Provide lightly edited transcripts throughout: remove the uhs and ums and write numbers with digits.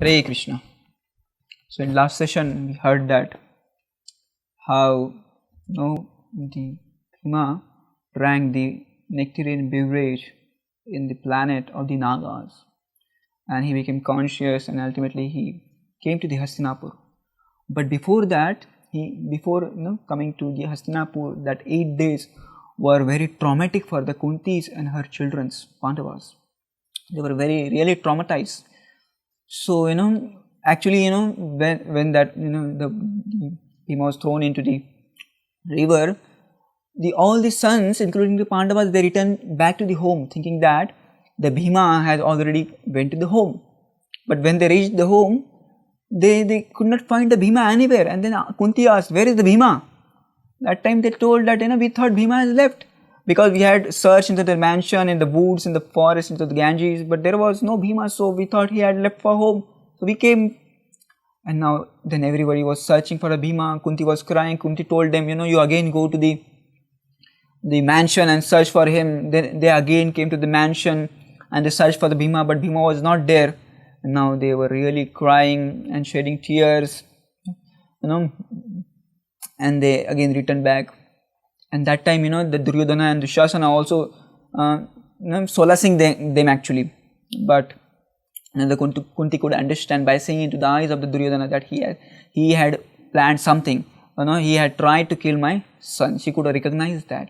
Hare Krishna. So in last session we heard that how the Bhima drank the nectarine beverage in the planet of the Nagas, and he became conscious, and ultimately he came to the Hastinapur. But before that, before coming to the Hastinapur, that 8 days were very traumatic for the Kuntis and her children's Pandavas. They were really traumatized. So actually when that the Bhima was thrown into the river, all the sons, including the Pandavas, they returned back to the home, thinking that the Bhima has already went to the home. But when they reached the home, they could not find the Bhima anywhere. And then Kunti asked, "Where is the Bhima?" That time they told that we thought Bhima has left, because we had searched into the mansion, in the woods, in the forest, into the Ganges, but there was no Bhima, so we thought he had left for home. So we came, and now then everybody was searching for a Bhima. Kunti was crying. Kunti told them, you again go to the mansion and search for him. Then they again came to the mansion and they searched for the Bhima, but Bhima was not there. And now they were really crying and shedding tears, and they again returned back. And that time, the Duryodhana and Dushasana also solacing them actually. But the Kunti could understand by seeing into the eyes of the Duryodhana that he had planned something. He had tried to kill my son. She could recognize that.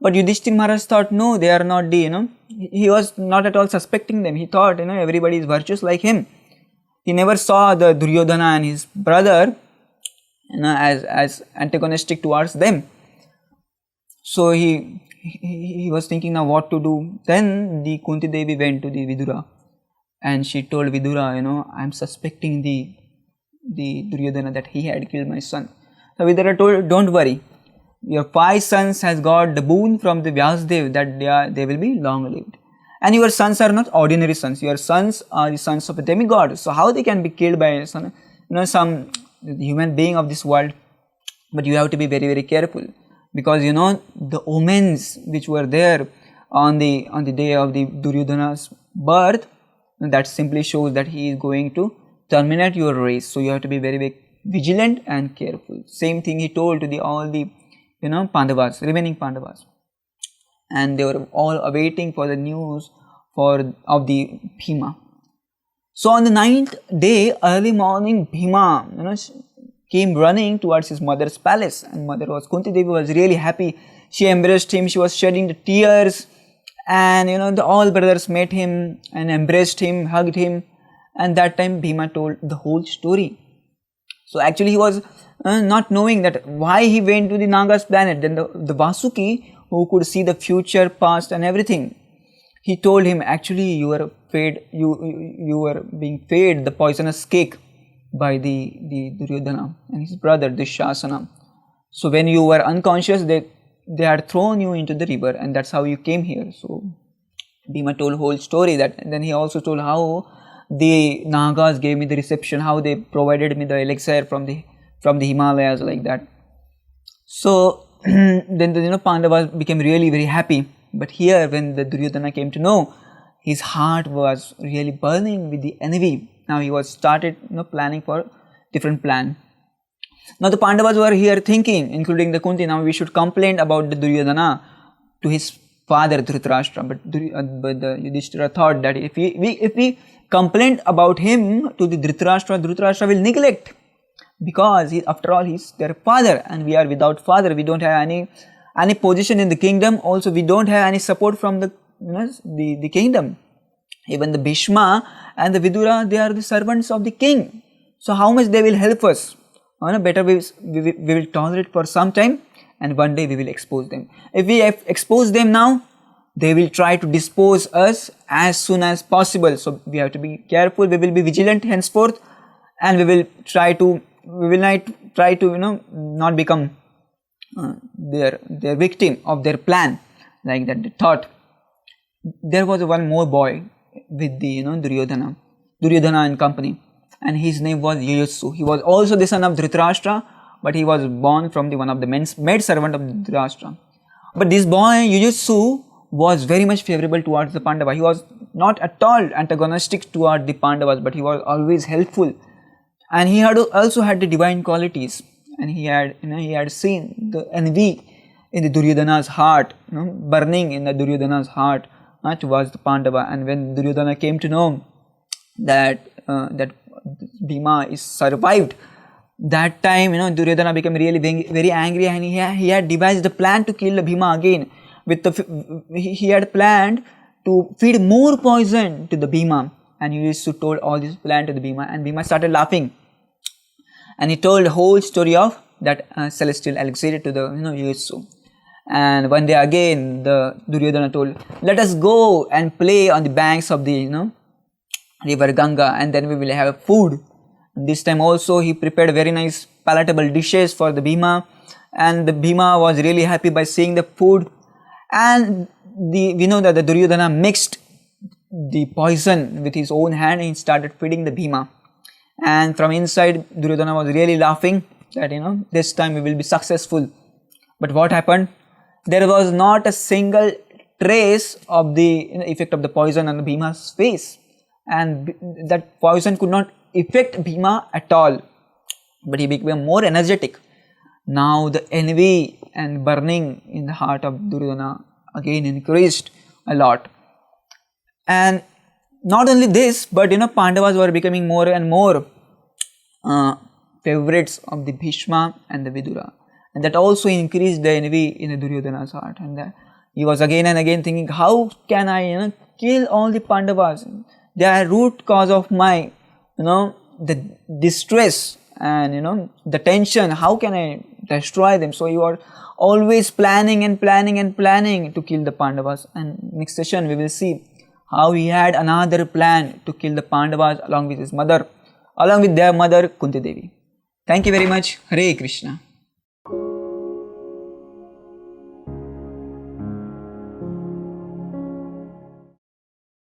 But Yudhishthira Maharaj thought, no, they are not he was not at all suspecting them. He thought, everybody is virtuous like him. He never saw the Duryodhana and his brother, as antagonistic towards them. So he was thinking now what to do. Then the Kunti Devi went to the Vidura, and she told Vidura, I am suspecting the Duryodhana that he had killed my son. So Vidura told, don't worry, your 5 sons has got the boon from the Vyasdev that they will be long lived. And your sons are not ordinary sons. Your sons are the sons of a demigod. So how they can be killed by some human being of this world? But you have to be very, very careful, because the omens which were there on the day of the Duryodhana's birth, that simply shows that he is going to terminate your race. So you have to be very, very vigilant and careful. Same thing he told to all the Pandavas, remaining Pandavas, and they were all awaiting for the news of the Bhima. So on the 9th day, early morning, Bhima came running towards his mother's palace, and mother Kunti Devi was really happy. She embraced him. She was shedding the tears, and all brothers met him and embraced him, hugged him. And that time Bhima told the whole story. So actually he was not knowing that why he went to the Naga's planet. Then the Vasuki, who could see the future, past and everything, he told him, actually you were fed, you were being fed the poisonous cake by the Duryodhana and his brother Dushasana. So when you were unconscious, they had thrown you into the river, and that's how you came here. So Bhima told whole story that, and then he also told how the Nagas gave me the reception, how they provided me the elixir from the Himalayas, like that. So then the Pandavas became really very happy. But here when the Duryodhana came to know, his heart was really burning with the envy. Now he was started planning for different plan. Now the Pandavas were here thinking, including the Kunti, now we should complain about the Duryodhana to his father Dhritarashtra. But the Yudhishthira thought that if we complain about him to the Dhritarashtra will neglect, because after all he's their father, and we are without father. We don't have any position in the kingdom. Also we don't have any support from the kingdom. Even the Bhishma and the Vidura, they are the servants of the king. So how much they will help us? Better we will tolerate for some time, and one day we will expose them. If we expose them now, they will try to dispose us as soon as possible. So we have to be careful. We will be vigilant henceforth, and we will not try to not become their victim of their plan, like that they thought. There was one more boy with the Duryodhana and company, and his name was Yuyutsu. He was also the son of Dhritarashtra, but he was born from one of the maid servant of Dhritarashtra. But this boy Yuyutsu was very much favorable towards the Pandava. He was not at all antagonistic toward the Pandavas, but he was always helpful, and he had also had the divine qualities, and he had seen the envy in the Duryodhana's heart, burning in the Duryodhana's heart towards the Pandava. And when Duryodhana came to know that Bhima is survived, that time Duryodhana became really very angry, and he had devised a plan to kill Bhima again. He had planned to feed more poison to the Bhima, and he used to told all this plan to the Bhima, and Bhima started laughing, and he told the whole story of that celestial elixir to the Yuyutsu. And one day again the Duryodhana told, let us go and play on the banks of the river Ganga, and then we will have food. And this time also he prepared very nice palatable dishes for the Bhima, and the Bhima was really happy by seeing the food. And we know that the Duryodhana mixed the poison with his own hand and he started feeding the Bhima. And from inside Duryodhana was really laughing that this time we will be successful. But what happened? There was not a single trace of the effect of the poison on the Bhima's face, and that poison could not affect Bhima at all, but he became more energetic. Now the envy and burning in the heart of Duryodhana again increased a lot. And not only this, but Pandavas were becoming more and more favorites of the Bhishma and the Vidura, and that also increased the envy in the Duryodhana's heart. And he was again and again thinking, how can I kill all the Pandavas? They are root cause of my the distress and the tension. How can I destroy them? So he was always planning and planning and planning to kill the Pandavas. And next session we will see how he had another plan to kill the Pandavas along with their mother Kunti Devi. Thank you very much. Hare Krishna.